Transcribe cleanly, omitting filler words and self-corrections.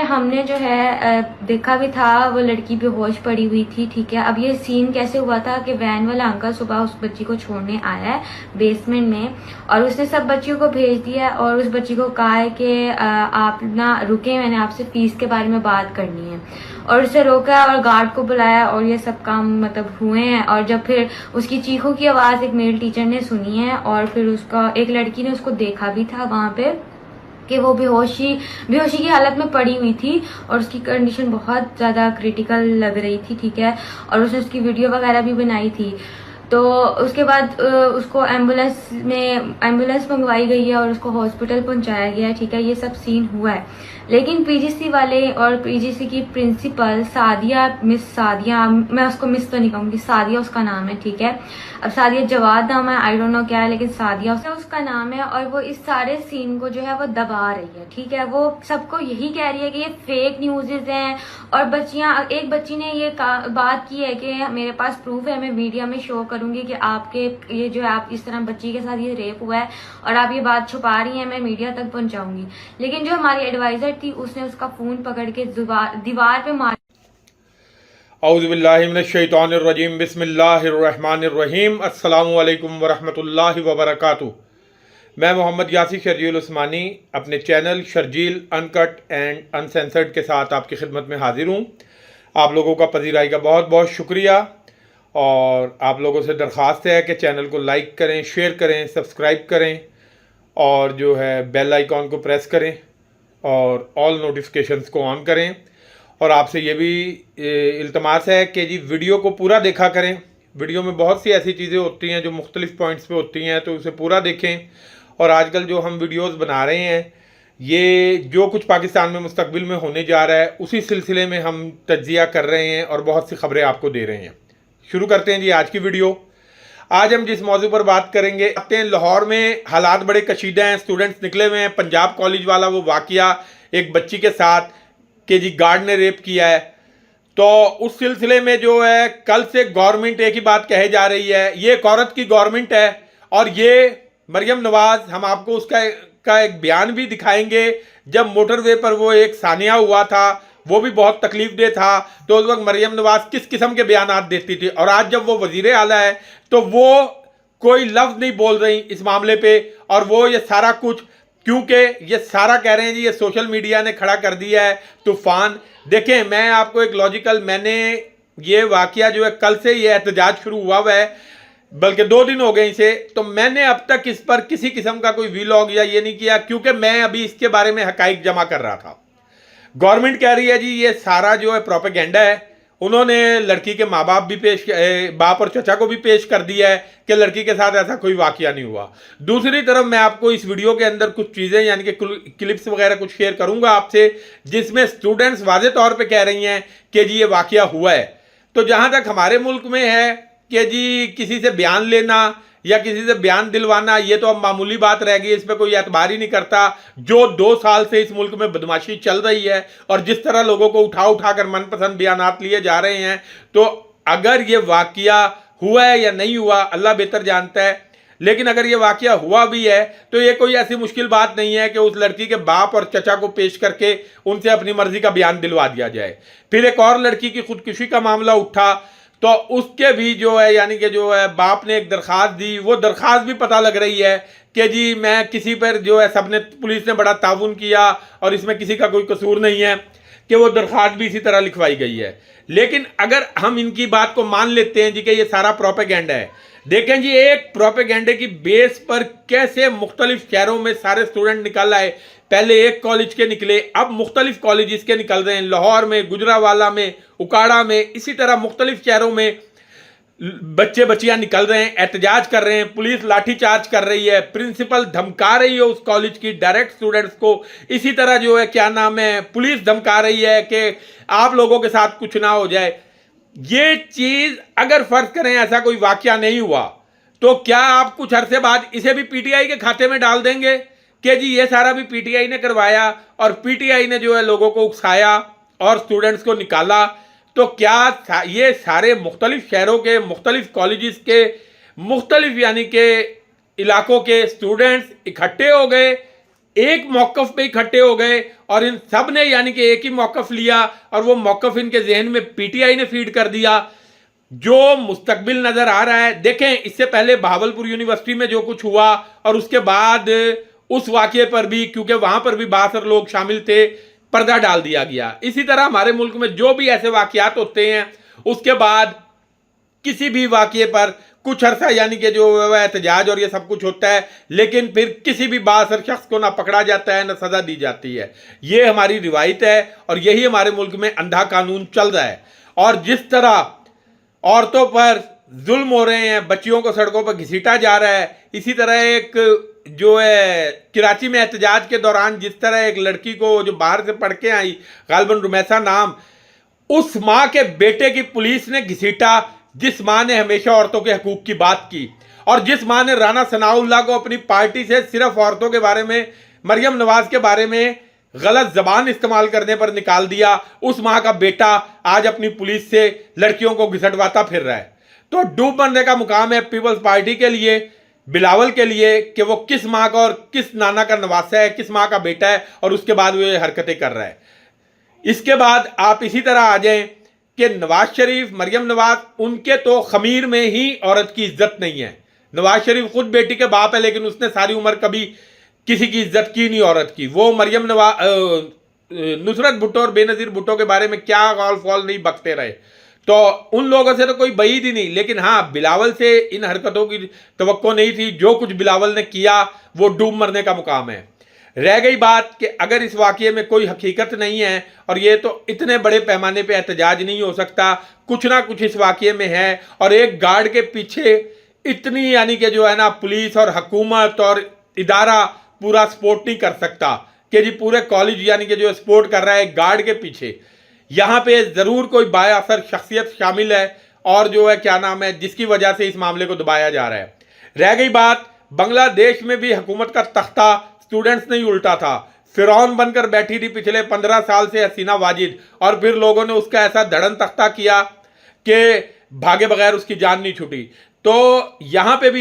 हमने जो है देखा भी था, वो लड़की बेहोश पड़ी हुई थी। ठीक है, अब ये सीन कैसे हुआ था कि वैन वाला अंकल सुबह उस बच्ची को छोड़ने आया है बेसमेंट में, और उसने सब बच्चियों को भेज दिया और उस बच्ची को कहा है कि आप ना रुके, मैंने आपसे फीस के बारे में बात करनी है। और उसे रोका और गार्ड को बुलाया और ये सब काम मतलब हुए हैं। और जब फिर उसकी चीखों की आवाज एक मेल टीचर ने सुनी है और फिर उसका एक लड़की ने उसको देखा भी था वहां पे कि वो बेहोशी की हालत में पड़ी हुई थी और उसकी कंडीशन बहुत ज़्यादा क्रिटिकल लग रही थी। ठीक है, और उसने उसकी वीडियो वगैरह भी बनाई थी। तो उसके बाद उसको एम्बुलेंस मंगवाई गई है और उसको हॉस्पिटल पहुंचाया गया है। ठीक है, ये सब सीन हुआ है। लेकिन पीजीसी वाले और पीजीसी की प्रिंसिपल मिस सादिया, मैं उसको मिस तो नहीं कहूंगी, सादिया उसका नाम है। ठीक है, अब सादिया जवाद नाम है, आई डोंट नो क्या है, लेकिन सादिया उसका नाम है। और वो इस सारे सीन को जो है वो दबा रही है। ठीक है, वो सबको यही कह रही है कि ये फेक न्यूज़ हैं। और एक बच्ची ने ये बात की है कि मेरे पास प्रूफ है, मैं मीडिया में शो करूंगी कि आपके ये जो है आप इस तरह बच्ची के साथ ये रेप हुआ है और आप ये बात छुपा रही हैं, मैं मीडिया तक पहुंचाऊंगी। लेकिन जो हमारी एडवाइजर थी उसने उसका फोन पकड़ के दीवार पे मार। औज़ुबिल्लाहिमिनश्शैतानिर्रजीम बिस्मिल्लाहिर्रहमानिर्रहीम अस्सलामु अलैकुम वरहमतुल्लाहि वबरकातुहू। मैं मोहम्मद यासिर शर्जील उस्मानी अपने channel Sharjeel uncut and uncensored के साथ आपकी खिदमत में हाजिर हूँ। आप लोगों का पजीराई का बहुत बहुत शुक्रिया और आप लोगों से दरख्वास्त है कि चैनल को लाइक करें, शेयर करें, सब्सक्राइब करें और जो है बेल आइकॉन को प्रेस करें और ऑल नोटिफिकेशंस को ऑन करें। और आपसे ये भी इल्तमास है कि जी वीडियो को पूरा देखा करें। वीडियो में बहुत सी ऐसी चीज़ें होती हैं जो मुख्तलिफ पॉइंट्स पे होती हैं, तो उसे पूरा देखें। और आजकल जो हम वीडियोस बना रहे हैं, ये जो कुछ पाकिस्तान में मुस्तकबिल में होने जा रहा है उसी सिलसिले में हम तज्जिया कर रहे हैं और बहुत सी खबरें आपको दे रहे हैं। शुरू करते हैं जी आज की वीडियो। आज हम जिस मौजू पर बात करेंगे, लाहौर में हालात बड़े कशीदा हैं। स्टूडेंट्स निकले हुए हैं। पंजाब कॉलेज वाला वो वाकया एक बच्ची के साथ कि जी गार्ड ने रेप किया है, तो उस सिलसिले में जो है कल से गवर्नमेंट एक ही बात कहे जा रही है, ये एक औरत की गवर्नमेंट है। और ये मरियम नवाज, हम आपको उसका एक बयान भी दिखाएंगे। जब मोटरवे पर वो एक सानिया हुआ था वो भी बहुत तकलीफ दे था, तो उस वक्त मरियम नवाज किस किस्म के बयान देती थी। और आज जब वो वजीर आला है तो वो कोई लफ्ज नहीं बोल रही इस मामले पे। और वो ये सारा कुछ, क्योंकि ये सारा कह रहे हैं जी ये सोशल मीडिया ने खड़ा कर दिया है तूफान। देखें, मैं आपको एक मैंने ये वाकया जो है कल से ये एहतजाज शुरू हुआ है, बल्कि 2 दिन हो गए इसे, तो मैंने अब तक इस पर किसी किस्म का कोई वीलॉग या ये नहीं किया, क्योंकि मैं अभी इसके बारे में हकाइक जमा कर रहा था। गवर्नमेंट कह रही है जी ये सारा जो है प्रोपेगेंडा है। उन्होंने लड़की के माँ बाप भी बाप और चचा को भी पेश कर दिया है कि लड़की के साथ ऐसा कोई वाकया नहीं हुआ। दूसरी तरफ मैं आपको इस वीडियो के अंदर कुछ चीज़ें यानी कि क्लिप्स वगैरह कुछ शेयर करूंगा आपसे, जिसमें स्टूडेंट्स वाज़े तौर पे कह रही हैं कि जी ये वाकया हुआ है। तो जहां तक हमारे मुल्क में है कि जी किसी से बयान लेना या किसी से बयान दिलवाना, ये तो अब मामूली बात रह गई, इस पर कोई एतबार ही नहीं करता। जो 2 साल से इस मुल्क में बदमाशी चल रही है और जिस तरह लोगों को उठा उठा कर मनपसंद बयानात लिए जा रहे हैं, तो अगर ये वाकया हुआ है या नहीं हुआ अल्लाह बेहतर जानता है। लेकिन अगर ये वाकया हुआ भी है तो ये कोई ऐसी मुश्किल बात नहीं है कि उस लड़की के बाप और चचा को पेश करके उनसे अपनी मर्जी का बयान दिलवा दिया जाए। फिर एक और लड़की की खुदकुशी का मामला उठा, तो उसके भी जो है यानी कि जो है बाप ने एक दरख्वास्त दी, वो दरख्वास्त भी पता लग रही है कि जी मैं किसी पर जो है सबने पुलिस ने बड़ा ताउन किया और इसमें किसी का कोई कसूर नहीं है, कि वो दरख्वास्त भी इसी तरह लिखवाई गई है। लेकिन अगर हम इनकी बात को मान लेते हैं जी कि ये सारा प्रोपेगेंडा है, देखें जी एक प्रोपेगेंडे की बेस पर कैसे मुख्तलिफ शहरों में सारे स्टूडेंट निकल आए। पहले एक कॉलेज के निकले, अब मुख्तलिफ कॉलेज के निकल रहे हैं। लाहौर में, गुजरावाला में, उकाड़ा में, इसी तरह मुख्तलिफ शहरों में बच्चे बच्चियां निकल रहे हैं, एहतजाज कर रहे हैं। पुलिस लाठीचार्ज कर रही है, प्रिंसिपल धमका रही है उस कॉलेज की डायरेक्ट स्टूडेंट्स को। इसी तरह जो है क्या नाम है, पुलिस धमका रही है कि आप लोगों के साथ कुछ ना हो जाए। ये चीज अगर फर्ज करें ऐसा कोई वाकया नहीं हुआ, तो क्या आप कुछ अरसे बाद इसे भी पीटीआई के खाते में डाल देंगे कि जी ये सारा भी पीटीआई ने करवाया और पीटीआई ने जो है लोगों को उकसाया और स्टूडेंट्स को निकाला? तो क्या ये सारे मुख्तलिफ शहरों के, मुख्तलिफ कॉलेजेस के, मुख्तलिफ यानी के इलाकों के स्टूडेंट्स इकट्ठे हो गए एक मौकफ पे इकट्ठे हो गए और इन सब ने यानी कि एक ही मौकफ लिया और वो मौकफ इनके जहन में पीटीआई ने फीड कर दिया। जो मुस्तकबिल नजर आ रहा है, देखें इससे पहले बहावलपुर यूनिवर्सिटी में जो कुछ हुआ और उसके बाद उस वाकये पर भी, क्योंकि वहां पर भी बासर लोग शामिल थे, पर्दा डाल दिया गया। इसी तरह हमारे मुल्क में जो भी ऐसे वाकयात होते हैं उसके बाद किसी भी वाकये पर कुछ अरसा यानी कि जो एहतजाज और ये सब कुछ होता है, लेकिन फिर किसी भी बासर शख्स को ना पकड़ा जाता है ना सजा दी जाती है। ये हमारी रिवायत है और यही हमारे मुल्क में अंधा कानून चल रहा है। और जिस तरह औरतों पर जुल्म हो रहे हैं, बच्चियों को सड़कों पर घसीटा जा रहा है, इसी तरह एक जो है कराची में एहतजाज के दौरान जिस तरह एक लड़की को जो बाहर से पढ़ के आई, गालिबन रुमैसा नाम, उस माँ के बेटे की पुलिस ने घसीटा, जिस माँ ने हमेशा औरतों के हकूक की बात की और जिस माँ ने राना सनाउल्लाह को अपनी पार्टी से सिर्फ औरतों के बारे में, मरियम नवाज के बारे में गलत जबान इस्तेमाल करने पर निकाल दिया, उस माँ का बेटा आज अपनी पुलिस से लड़कियों को घिसटवाता फिर रहा है। तो डूब मरने का मुकाम है पीपल्स पार्टी के लिए, बिलावल के लिए, कि वो किस माँ का और किस नाना का नवासा है, किस माँ का बेटा है और उसके बाद वो ये हरकतें कर रहा है। इसके बाद आप इसी तरह आ जाएं कि नवाज शरीफ, मरियम नवाज, उनके तो खमीर में ही औरत की इज्जत नहीं है। नवाज शरीफ खुद बेटी के बाप है, लेकिन उसने सारी उम्र कभी किसी की इज्जत की नहीं औरत की। वो मरियम नवाज, नुसरत भुट्टो और बेनजीर भुट्टो के बारे में क्या गौल फौल नहीं बकते रहे, तो उन लोगों से तो कोई बईद ही नहीं। लेकिन हाँ, बिलावल से इन हरकतों की तवक्को नहीं थी। जो कुछ बिलावल ने किया वो डूब मरने का मुकाम है। रह गई बात कि अगर इस वाकये में कोई हकीकत नहीं है और ये तो इतने बड़े पैमाने पे एहतजाज नहीं हो सकता, कुछ ना कुछ इस वाकये में है और एक गार्ड के पीछे इतनी यानी कि जो है ना पुलिस और हुकूमत और इदारा पूरा सपोर्ट नहीं कर सकता कि जी पूरे कॉलेज यानी कि जो सपोर्ट कर रहा है गार्ड के पीछे। यहाँ पे ज़रूर कोई बाअसर शख्सियत शामिल है और जो है क्या नाम है, जिसकी वजह से इस मामले को दबाया जा रहा है। रह गई बात, बांग्लादेश में भी हुकूमत का तख्ता स्टूडेंट्स नहीं उल्टा था। फिरौन बनकर बैठी थी पिछले 15 साल से हसीना वाजिद, और फिर लोगों ने उसका ऐसा धड़न तख्ता किया कि भागे बगैर उसकी जान नहीं छूटी। तो यहाँ पे भी